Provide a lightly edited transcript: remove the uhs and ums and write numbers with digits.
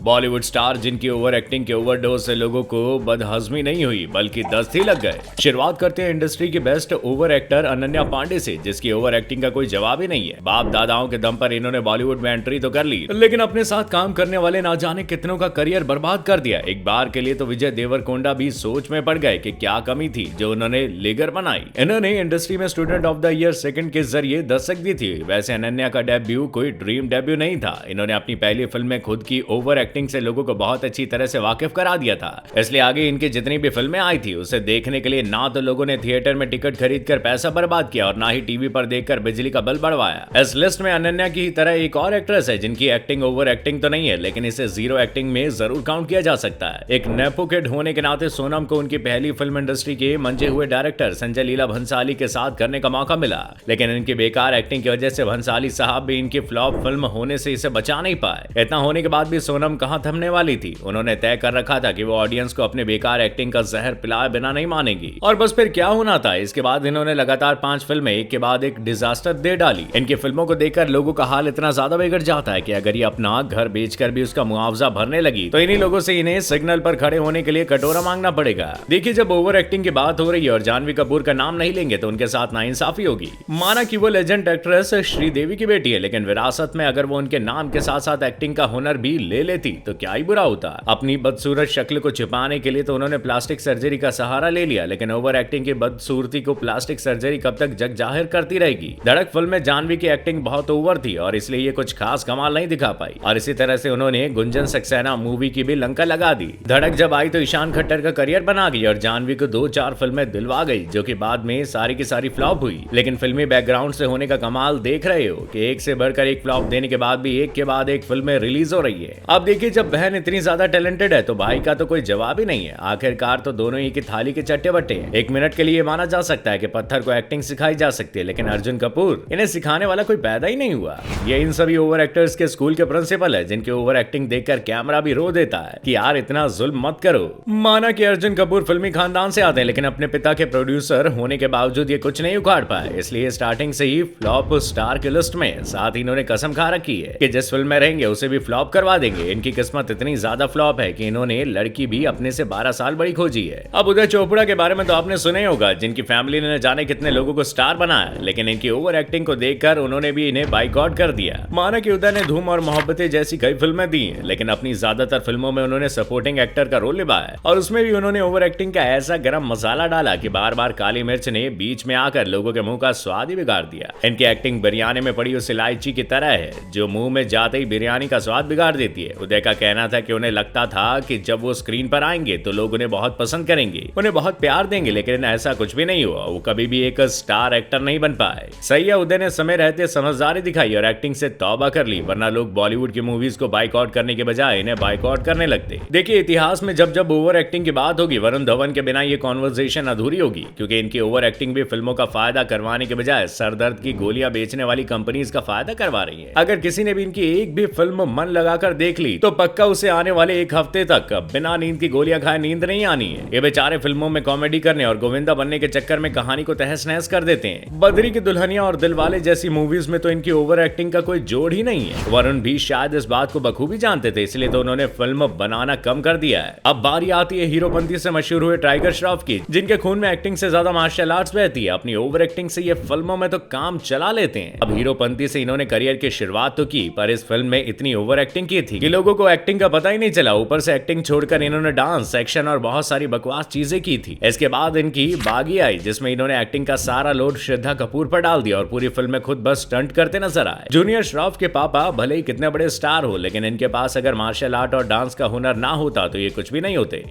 Bollywood star जिनकी over acting के overdose से लोगों को बदहजमी नहीं हुई बल्कि दस्त ही लग गए। शुरुआत करते हैं इंडस्ट्री की best over actor Ananya Pandey से, जिसकी ओवर एक्टिंग का कोई जवाब ही नहीं है। बाप दादाओं के दम पर इन्होंने बॉलीवुड में एंट्री तो कर ली, लेकिन अपने साथ काम करने वाले ना जाने कितनों का करियर बर्बाद कर दिया। एक बार के लिए तो विजय देवरकोंडा भी सोच में पड़ गए कि क्या कमी थी जो उन्होंने लेगर बनाई। इन्होंने इंडस्ट्री में student of the year second के जरिए दस्तक दी थी। वैसे अनन्या का डेब्यू कोई ड्रीम डेब्यू नहीं था। इन्होंने अपनी पहली फिल्म में खुद की ओवर एक्टिंग से लोगों को बहुत अच्छी तरह से वाकिफ करा दिया था। इसलिए आगे इनकी जितनी भी फिल्में आई थी उसे देखने के लिए ना तो लोगों ने थिएटर में टिकट खरीद कर पैसा बर्बाद किया और ना ही टीवी पर देखकर बिजली का बिल बढ़वाया। इस लिस्ट में अनन्या की तरह एक और एक्ट्रेस है जिनकी एक्टिंग ओवर एक्टिंग तो नहीं है, लेकिन इसे जीरो एक्टिंग में जरूर काउंट किया जा सकता है। एक नेपो किड होने के नाते सोनम को उनकी पहली फिल्म इंडस्ट्री के मंजे हुए डायरेक्टर संजय लीला भंसाली के साथ करने का मौका मिला, लेकिन इनकी बेकार एक्टिंग की वजह से भंसाली साहब भी इनकी फ्लॉप फिल्म होने से इसे बचा नहीं पाए। इतना होने के बाद भी सोनम कहां थमने वाली थी। उन्होंने तय कर रखा था कि वो ऑडियंस को अपने बेकार एक्टिंग का जहर पिलाए बिना नहीं मानेगी, और बस फिर क्या होना था। इसके बाद इन्होंने लगातार 5 फिल्में एक के बाद एक डिजास्टर दे डाली। इनकी फिल्मों को देखकर लोगों का हाल इतना ज्यादा बिगड़ जाता है कि अगर ये अपना घर बेचकर भी उसका मुआवजा भरने लगी तो इन्हीं लोगों से इन्हें सिग्नल पर खड़े होने के लिए कटोरा मांगना पड़ेगा। देखिए, जब ओवर एक्टिंग की बात हो रही है और जानवी कपूर का नाम नहीं लेंगे तो उनके साथ नाइंसाफी होगी। माना कि वो लेजेंड एक्ट्रेस श्रीदेवी की बेटी है, लेकिन विरासत में अगर वो उनके नाम के साथ साथ एक्टिंग का हुनर भी ले लेती तो क्या ही बुरा होता। अपनी बदसूरत शक्ल को छिपाने के लिए तो उन्होंने प्लास्टिक सर्जरी का सहारा ले लिया, लेकिन ओवर एक्टिंग की बदसूरती को प्लास्टिक सर्जरी कब तक जग जाहिर करती रहेगी। धड़क फिल्म में जानवी की एक्टिंग बहुत ओवर थी और इसलिए ये कुछ खास कमाल नहीं दिखा पाई, और इसी तरह से उन्होंने गुंजन सक्सेना मूवी की भी लंका लगा दी। धड़क जब आई तो ईशान खट्टर का करियर बना गई और जानवी को 2-4 फिल्में दिलवा गई, जो कि बाद में सारी की सारी फ्लॉप हुई। लेकिन फिल्मी बैकग्राउंड से होने का कमाल देख रहे हो कि एक से बढ़कर एक फ्लॉप देने के बाद भी एक के बाद एक फिल्में रिलीज हो रही है। अब देखिए, जब बहन इतनी ज्यादा टैलेंटेड है तो भाई का तो कोई जवाब ही नहीं है। आखिरकार तो दोनों ही की थाली के चट्टे बट्टे हैं। एक मिनट के लिए माना जा सकता है कि पत्थर को एक्टिंग सिखाई जा सकती है, लेकिन अर्जुन कपूर इन्हें सिखाने वाला कोई पैदा ही नहीं हुआ। ये इन सभी ओवर एक्टर्स के स्कूल के प्रिंसिपल है, जिनके ओवर एक्टिंग देखकर कैमरा भी रो देता है कि यार इतना जुल्म मत करो। माना कि अर्जुन कपूर फिल्मी खानदान से आते हैं, लेकिन अपने पिता के प्रोड्यूसर होने के बावजूद ये कुछ नहीं उखाड़ पाए, इसलिए स्टार्टिंग से ही फ्लॉप स्टार की लिस्ट में। साथ ही इन्होंने कसम खा रखी है कि जिस फिल्म में रहेंगे उसे भी फ्लॉप करवा देंगे। इनकी किस्मत इतनी ज्यादा फ्लॉप है कि इन्होंने लड़की भी अपने से 12 साल बड़ी खोजी है। अब उदय चोपड़ा के बारे में तो आपने सुना ही होगा, जिनकी फैमिली ने जाने कितने लोगों को स्टार बनाया, लेकिन इनकी ओवर एक्टिंग को देखकर उन्होंने भी इन्हें बाइकआउट कर दिया। माना कि उदय ने धूम और मोहब्बतें जैसी कई फिल्में दी हैं, लेकिन अपनी ज्यादातर फिल्मों में उन्होंने सपोर्टिंग एक्टर का रोल निभाया, और उसमें भी उन्होंने ओवर एक्टिंग का ऐसा गरम मसाला डाला कि बार बार काली मिर्च ने बीच में आकर लोगों के मुंह का स्वाद ही बिगाड़ दिया। इनकी एक्टिंग बिरयानी में पड़ी उस इलायची की तरह है जो मुंह में जाते ही बिरयानी का स्वाद बिगाड़ देती है। उदय का कहना था कि उन्हें लगता था कि जब वो स्क्रीन पर आएंगे तो लोग उन्हें बहुत पसंद करेंगे, उन्हें बहुत प्यार देंगे, लेकिन ऐसा कुछ भी नहीं हुआ। वो कभी भी एक स्टार एक्टर नहीं बन पाए। सही है, उदय ने समय रहते समझदारी दिखाई और एक्टिंग से तौबा कर ली, वरना लोग बॉलीवुड की मूवीज को बाइकआउट करने के बजाय इन्हें बाइकआउट करने लगते। देखिए, इतिहास में जब जब ओवर एक्टिंग की बात होगी, वरुण धवन के बिना ये कॉन्वर्सेशन अधूरी होगी, क्योंकि इनकी ओवर एक्टिंग भी फिल्मों का फायदा करवाने के बजाय सरदर्द की गोलियां बेचने वाली कंपनीज का फायदा करवा रही है। अगर किसी ने भी इनकी एक भी फिल्म मन लगाकर देख ली तो पक्का उसे आने वाले एक हफ्ते तक बिना नींद की गोलियां खाए नींद नहीं आनी है। ये बेचारे फिल्मों में कॉमेडी करने और गोविंदा बनने के चक्कर में कहानी को तहस नहस कर देते हैं। बद्री की दुल्हनिया और दिलवाले जैसी मूवीज में तो इनकी ओवर एक्टिंग का कोई जोड़ ही नहीं है। वरुण भी शायद इस बात को बखूबी जानते थे, इसलिए तो उन्होंने फिल्म बनाना कम कर दिया है। अब बारी आती है हीरोपंती से मशहूर हुए टाइगर श्रॉफ की, जिनके खून में एक्टिंग से ज्यादा मार्शल आर्ट्स बहती है। अपनी ओवर एक्टिंग से ये फिल्मों में तो काम चला लेते हैं। अब हीरोपंती से इन्होंने करियर की शुरुआत तो की, पर इस फिल्म में इतनी ओवर एक्टिंग की थी कि लोगों को एक्टिंग का पता ही नहीं चला। ऊपर से एक्टिंग छोड़कर इन्होंने डांस, एक्शन और बहुत सारी बकवास चीजें की थी। इसके बाद इनकी बागी आई, जिसमें इन्होंने एक्टिंग का सारा लोड श्रद्धा कपूर पर डाल दिया और पूरी फिल्म में खुद बस स्टंट करते नजर आए। जूनियर श्रॉफ के पापा भले ही कितने बड़े स्टार हो, लेकिन इनके पास अगर मार्शल आर्ट और डांस का हुनर ना होता तो ये कुछ भी नहीं होते।